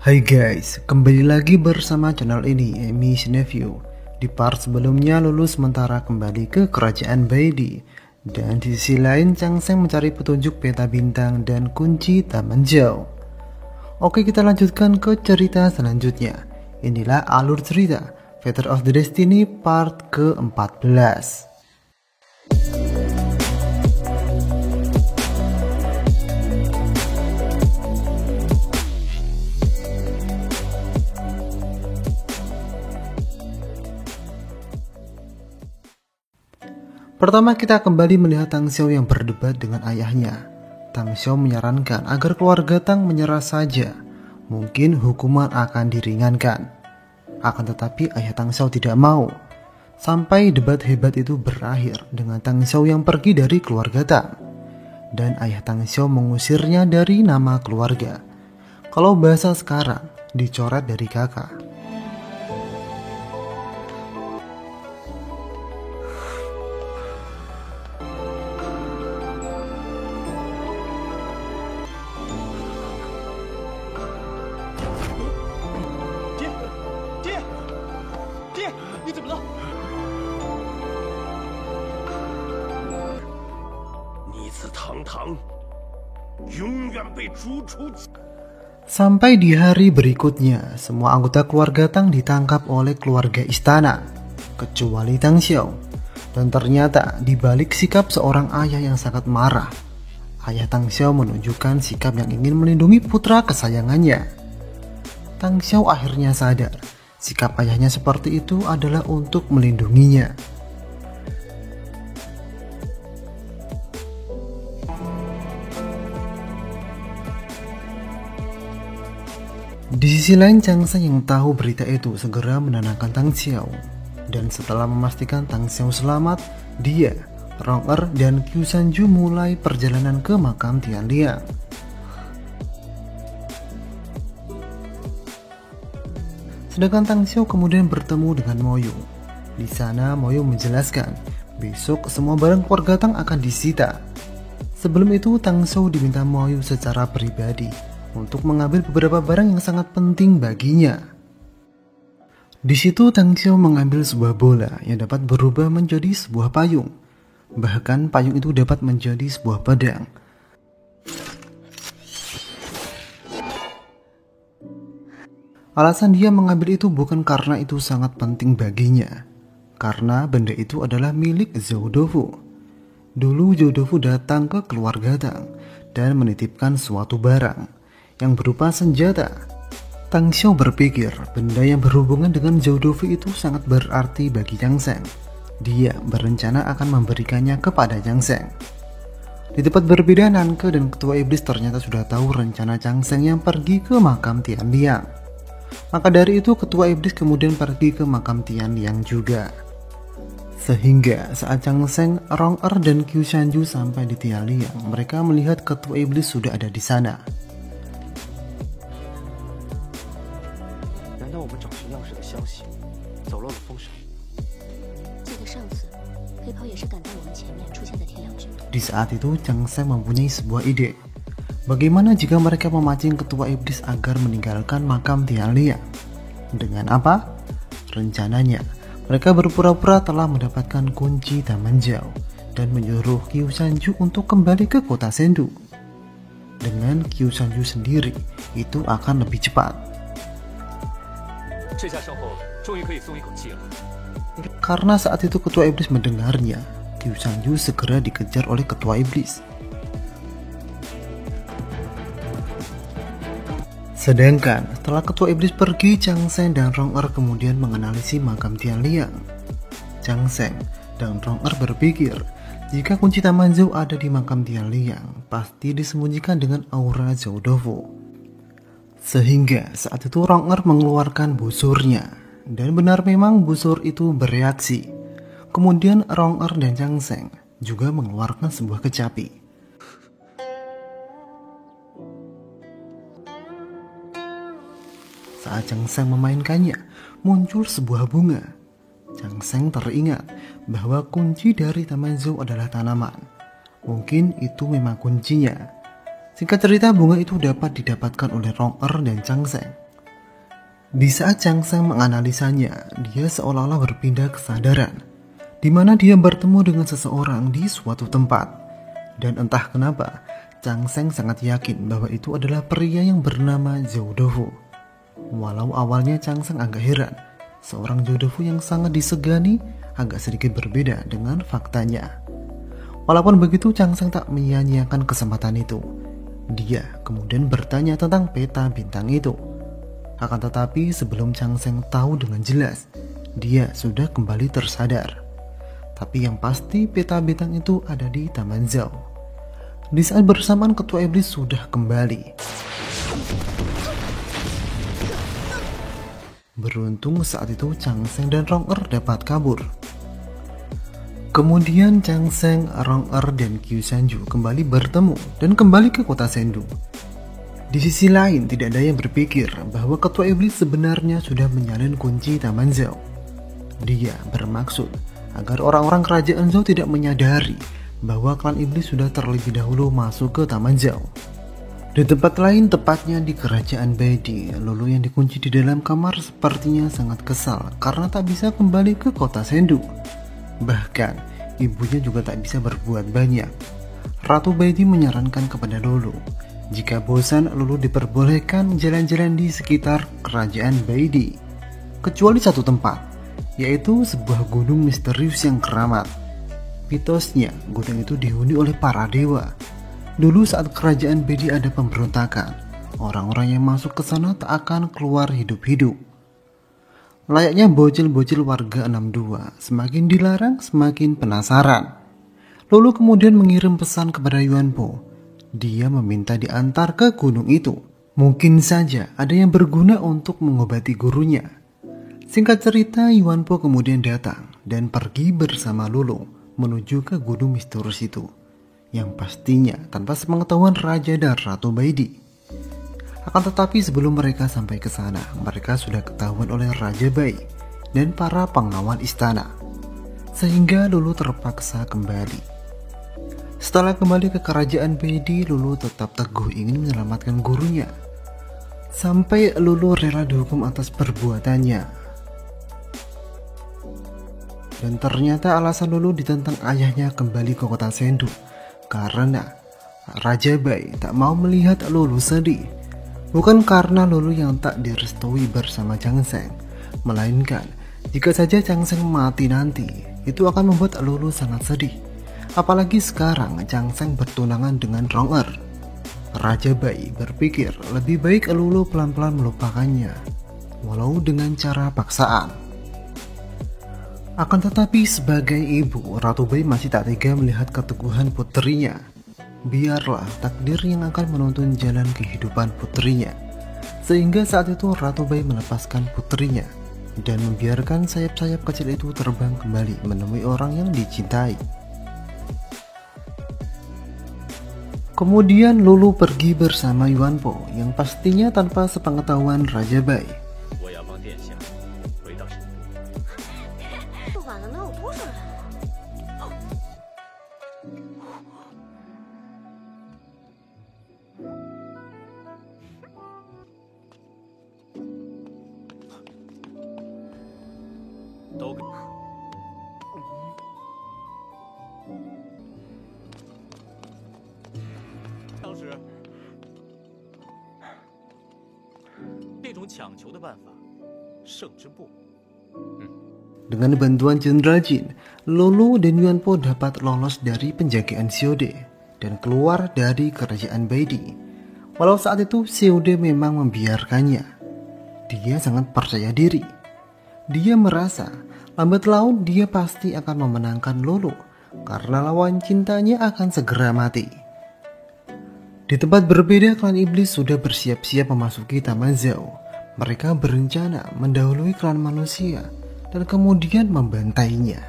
Hai guys, kembali lagi bersama channel ini, Emi Nephew. Di part sebelumnya lulus sementara kembali ke kerajaan Baidi. Dan di sisi lain Chang Seng mencari petunjuk peta bintang dan kunci Taman Zhao. Oke, kita lanjutkan ke cerita selanjutnya. Inilah alur cerita Fetter of the Destiny part ke-14. Pertama kita kembali melihat Tang Xiao yang berdebat dengan ayahnya. Tang Xiao menyarankan agar keluarga Tang menyerah saja. Mungkin hukuman akan diringankan. Akan tetapi ayah Tang Xiao tidak mau. Sampai debat hebat itu berakhir dengan Tang Xiao yang pergi dari keluarga Tang. Dan ayah Tang Xiao mengusirnya dari nama keluarga. Kalau bahasa sekarang, dicoret dari kakak. Sampai di hari berikutnya, semua anggota keluarga Tang ditangkap oleh keluarga istana, kecuali Tang Xiao. Dan ternyata di balik sikap seorang ayah yang sangat marah, ayah Tang Xiao menunjukkan sikap yang ingin melindungi putra kesayangannya. Tang Xiao akhirnya sadar, sikap ayahnya seperti itu adalah untuk melindunginya. Di sisi lain, Chang Seng yang tahu berita itu segera menenangkan Tang Xiao. Dan setelah memastikan Tang Xiao selamat, dia, Rong Er, dan Qiu Shanju mulai perjalanan ke makam Tian Liang. Sedangkan Tang Xiao kemudian bertemu dengan Mo Yong. Di sana Mo Yong menjelaskan, besok semua barang keluarga Tang akan disita. Sebelum itu Tang Xiao diminta Mo Yong secara pribadi untuk mengambil beberapa barang yang sangat penting baginya. Di situ Tang Xiao mengambil sebuah bola yang dapat berubah menjadi sebuah payung. Bahkan payung itu dapat menjadi sebuah pedang. Alasan dia mengambil itu bukan karena itu sangat penting baginya, karena benda itu adalah milik Zhou Dufu. Dulu Zhou Dufu datang ke keluarga Tang dan menitipkan suatu barang yang berupa senjata. Tang Xiao berpikir benda yang berhubungan dengan Zhou Dufu itu sangat berarti bagi Chang Seng. Dia berencana akan memberikannya kepada Chang Seng. Di tempat berbeda, Nanke dan Ketua Iblis ternyata sudah tahu rencana Chang Seng yang pergi ke makam Tian Liang. Maka dari itu Ketua Iblis kemudian pergi ke makam Tian Liang juga. Sehingga saat Chang Seng, Rong Er, dan Qiu Shanju sampai di Tian Liang, mereka melihat Ketua Iblis sudah ada di sana. Di saat itu Chang Seng mempunyai sebuah ide. Bagaimana jika mereka memancing Ketua Iblis agar meninggalkan makam Tian Liang? Dengan apa? Rencananya mereka berpura-pura telah mendapatkan kunci Taman Zhao dan menyuruh Qiu Shanju untuk kembali ke kota Sendu. Dengan Qiu Shanju sendiri, itu akan lebih cepat. Karena saat itu Ketua Iblis mendengarnya, Qiu Shanju segera dikejar oleh Ketua Iblis. Sedangkan setelah Ketua Iblis pergi, Chang Seng dan Rong Er kemudian menganalisis makam Tian Liang. Chang Seng dan Rong Er berpikir, jika kunci Taman Zhao ada di makam Tian Liang, pasti disembunyikan dengan aura Zhou Dufu. Sehingga saat itu Rong Er mengeluarkan busurnya, dan benar memang busur itu bereaksi. Kemudian Rong Er dan Chang Seng juga mengeluarkan sebuah kecapi. Saat Chang Seng memainkannya, muncul sebuah bunga. Chang Seng teringat bahwa kunci dari Taman Zhao adalah tanaman. Mungkin itu memang kuncinya. Singkat cerita, bunga itu dapat didapatkan oleh Rong Er dan Chang Seng. Di saat Chang Seng menganalisanya, dia seolah-olah berpindah kesadaran, di mana dia bertemu dengan seseorang di suatu tempat. Dan entah kenapa, Chang Seng sangat yakin bahwa itu adalah pria yang bernama Zhou Dufu. Walau awalnya Chang Seng agak heran, seorang Zhou Dufu yang sangat disegani agak sedikit berbeda dengan faktanya. Walaupun begitu, Chang Seng tak menyia-nyiakan kesempatan itu. Dia kemudian bertanya tentang peta bintang itu. Akan tetapi sebelum Chang Seng tahu dengan jelas, dia sudah kembali tersadar. Tapi yang pasti peta bintang itu ada di Taman Zhao. Di saat bersamaan Ketua Iblis sudah kembali. Beruntung saat itu Chang Seng dan Rong Er dapat kabur. Kemudian Chang Seng, Rong Er, dan Qiu Shanju kembali bertemu dan kembali ke kota Shendu. Di sisi lain, tidak ada yang berpikir bahwa Ketua Iblis sebenarnya sudah menyalin kunci Taman Zhao. Dia bermaksud agar orang-orang kerajaan Zhao tidak menyadari bahwa klan Iblis sudah terlebih dahulu masuk ke Taman Zhao. Di tempat lain, tepatnya di kerajaan Baidi, Lulu yang dikunci di dalam kamar sepertinya sangat kesal karena tak bisa kembali ke kota Shendu. Bahkan, ibunya juga tak bisa berbuat banyak. Ratu Baidi menyarankan kepada Lulu, jika bosan Lulu diperbolehkan jalan-jalan di sekitar kerajaan Baidi, kecuali satu tempat, yaitu sebuah gunung misterius yang keramat. Mitosnya, gunung itu dihuni oleh para dewa. Dulu saat kerajaan Baidi ada pemberontakan, orang-orang yang masuk ke sana tak akan keluar hidup-hidup. Layaknya bocil-bocil warga 62, semakin dilarang semakin penasaran. Lulu kemudian mengirim pesan kepada Yuan Po. Dia meminta diantar ke gunung itu. Mungkin saja ada yang berguna untuk mengobati gurunya. Singkat cerita, Yuan Po kemudian datang dan pergi bersama Lulu menuju ke gunung misterius itu, yang pastinya tanpa sepengetahuan Raja dan Ratu Baidi. Akan tetapi sebelum mereka sampai ke sana, mereka sudah ketahuan oleh Raja Bai dan para pengawal istana, sehingga Lulu terpaksa kembali. Setelah kembali ke kerajaan Baidi, Lulu tetap teguh ingin menyelamatkan gurunya. Sampai Lulu rela dihukum atas perbuatannya. Dan ternyata alasan Lulu ditentang ayahnya kembali ke kota Shendu karena Raja Bai tak mau melihat Lulu sedih. Bukan karena Lulu yang tak direstui bersama Chang Seng, melainkan jika saja Chang Seng mati nanti, itu akan membuat Lulu sangat sedih. Apalagi sekarang Chang Seng bertunangan dengan Rong Er. Raja Bai berpikir lebih baik Lulu pelan-pelan melupakannya, walau dengan cara paksaan. Akan tetapi sebagai ibu, Ratu Bai masih tak tega melihat keteguhan putrinya. Biarlah takdir yang akan menuntun jalan kehidupan putrinya. Sehingga saat itu Ratu Bai melepaskan putrinya dan membiarkan sayap-sayap kecil itu terbang kembali menemui orang yang dicintai. Kemudian Lulu pergi bersama Yuan Po yang pastinya tanpa sepengetahuan Raja Bai. Dengan bantuan Jenderal Jin, Lulu dan Yuan Po dapat lolos dari penjagaan Xiode dan keluar dari kerajaan Baidi. Walau saat itu Xiode memang membiarkannya. Dia sangat percaya diri. Dia merasa lambat laun dia pasti akan memenangkan Lulu karena lawan cintanya akan segera mati. Di tempat berbeda, klan iblis sudah bersiap-siap memasuki Taman Zhao. Mereka berencana mendahului klan manusia dan kemudian membantainya.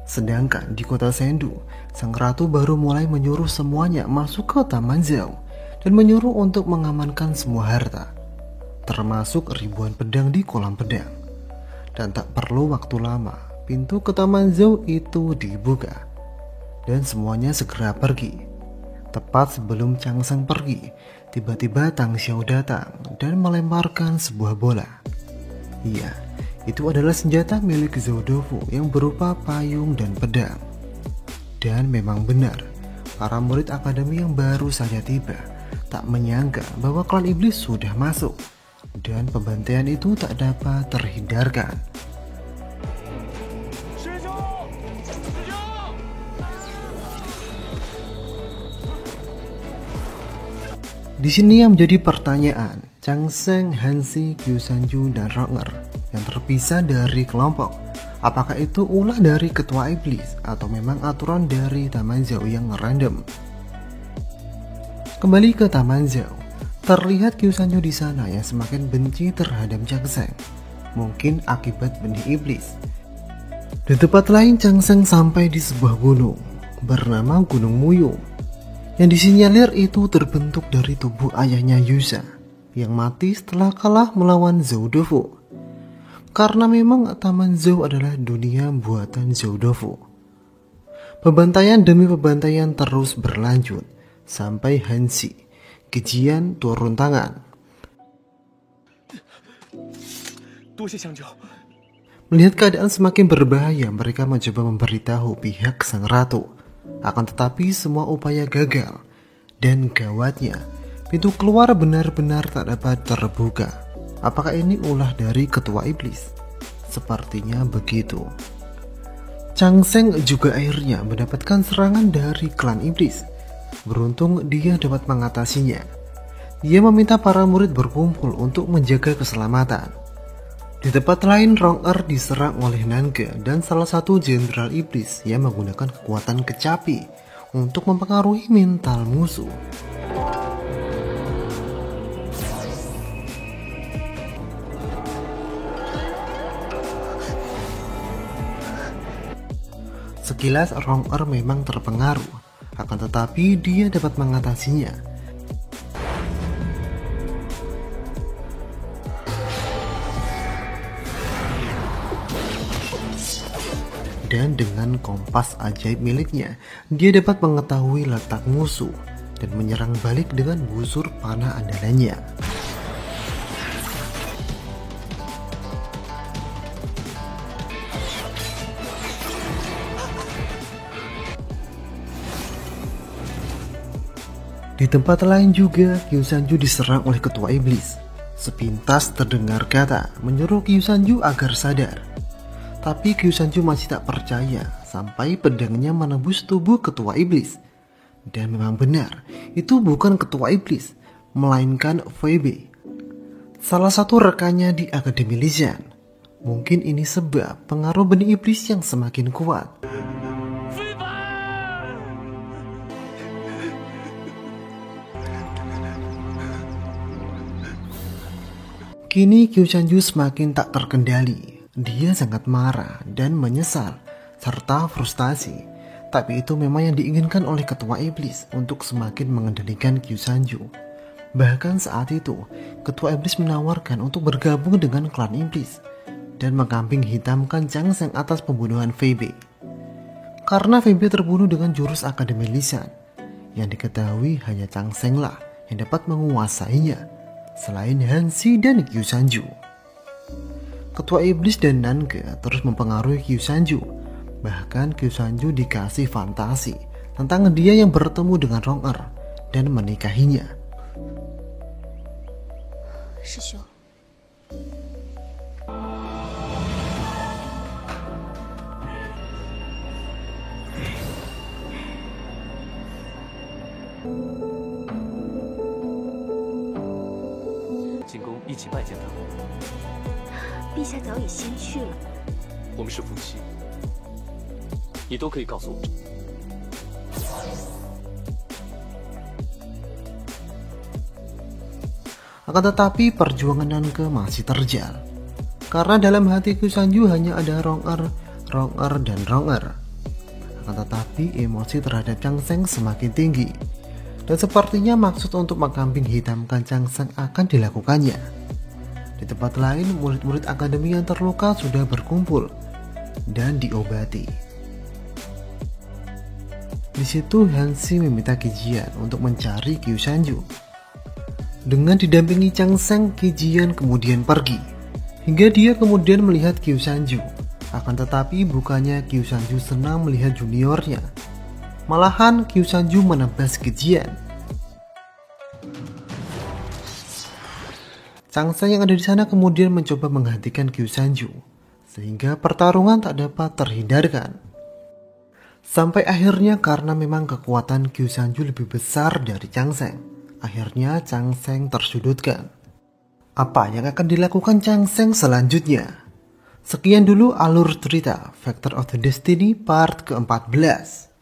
Sedangkan di kota Shendu, sang ratu baru mulai menyuruh semuanya masuk ke Taman Zhao dan menyuruh untuk mengamankan semua harta, termasuk ribuan pedang di kolam pedang. Dan tak perlu waktu lama, pintu ke Taman Zhao itu dibuka dan semuanya segera pergi. Tepat sebelum Chang Seng pergi, tiba-tiba Tang Xiao datang dan melemparkan sebuah bola. Iya, itu adalah senjata milik Zhou Dufu yang berupa payung dan pedang. Dan memang benar, para murid akademi yang baru saja tiba tak menyangka bahwa klan iblis sudah masuk, dan pembantaian itu tak dapat terhindarkan. Di sini yang menjadi pertanyaan, Chang Sheng, Hansi, Qiusanju, dan Rong'er yang terpisah dari kelompok, apakah itu ulah dari ketua iblis atau memang aturan dari Taman Zhao yang random? Kembali ke Taman Zhao, terlihat Qiusanju di sana yang semakin benci terhadap Chang Sheng, mungkin akibat benih iblis. Di tempat lain, Chang Sheng sampai di sebuah gunung bernama Gunung Muyung, yang disinyalir itu terbentuk dari tubuh ayahnya Yusa yang mati setelah kalah melawan Zhou Dufu. Karena memang Taman Zhao adalah dunia buatan Zhou Dufu. Pembantaian demi pembantaian terus berlanjut sampai Hansi, Kejian turun tangan. Melihat keadaan semakin berbahaya, mereka mencoba memberitahu pihak sang ratu. Akan tetapi semua upaya gagal, dan gawatnya, pintu keluar benar-benar tak dapat terbuka. Apakah ini ulah dari ketua iblis? Sepertinya begitu. Chang Sheng juga akhirnya mendapatkan serangan dari klan iblis. Beruntung dia dapat mengatasinya. Dia meminta para murid berkumpul untuk menjaga keselamatan. Di tempat lain, Rong'er diserang oleh Nange dan salah satu jenderal iblis yang menggunakan kekuatan kecapi untuk mempengaruhi mental musuh. Sekilas Rong'er memang terpengaruh, akan tetapi dia dapat mengatasinya. Dan dengan kompas ajaib miliknya, dia dapat mengetahui letak musuh dan menyerang balik dengan busur panah andalannya. Di tempat lain juga, Qiusanju diserang oleh ketua iblis. Sepintas terdengar kata menyuruh Qiusanju agar sadar. Tapi Qiusanju masih tak percaya sampai pedangnya menembus tubuh ketua iblis. Dan memang benar, itu bukan ketua iblis, melainkan Fei, salah satu rekannya di Akademi Lisan. Mungkin ini sebab pengaruh benih iblis yang semakin kuat. Kini Qiusanju semakin tak terkendali. Dia sangat marah dan menyesal, serta frustasi. Tapi itu memang yang diinginkan oleh ketua iblis untuk semakin mengendalikan Qiusanju. Bahkan saat itu, ketua iblis menawarkan untuk bergabung dengan klan iblis dan mengkambing hitamkan Chang Sheng atas pembunuhan Fei. Karena Fei terbunuh dengan jurus Akademi Lisan, yang diketahui hanya Chang Sheng lah yang dapat menguasainya, selain Hansi dan Qiusanju. Ketua iblis dan Nange terus mempengaruhi Qiusanju. Bahkan Qiusanju dikasih fantasi tentang dia yang bertemu dengan Rong'er dan menikahinya. Shishou. Akan tetapi perjuangan Nange masih terjal. Karena dalam hati Qiusanju hanya ada Rong'er, dan Rong'er. Akan tetapi emosi terhadap Chang Sheng semakin tinggi. Dan sepertinya maksud untuk mengkambing hitamkan Chang Sheng akan dilakukannya. Di tempat lain, murid-murid akademi yang terluka sudah berkumpul dan diobati. Di situ Hansi meminta Kejian untuk mencari Qiusanju. Dengan didampingi Chang Sheng, Kejian kemudian pergi. hingga dia kemudian melihat Kyu Sanju. Akan tetapi bukannya Kyu Sanju senang melihat juniornya, malahan Kyu Sanju menebas kejian. Chang Seng yang ada di sana kemudian mencoba menghentikan Kyu Sanju, sehingga pertarungan tak dapat terhindarkan. Sampai akhirnya karena memang kekuatan Kyu Sanju lebih besar dari Chang Seng, akhirnya Chang Seng tersudutkan. Apa yang akan dilakukan Chang Seng selanjutnya? Sekian dulu alur cerita Factor of the Destiny part ke-14.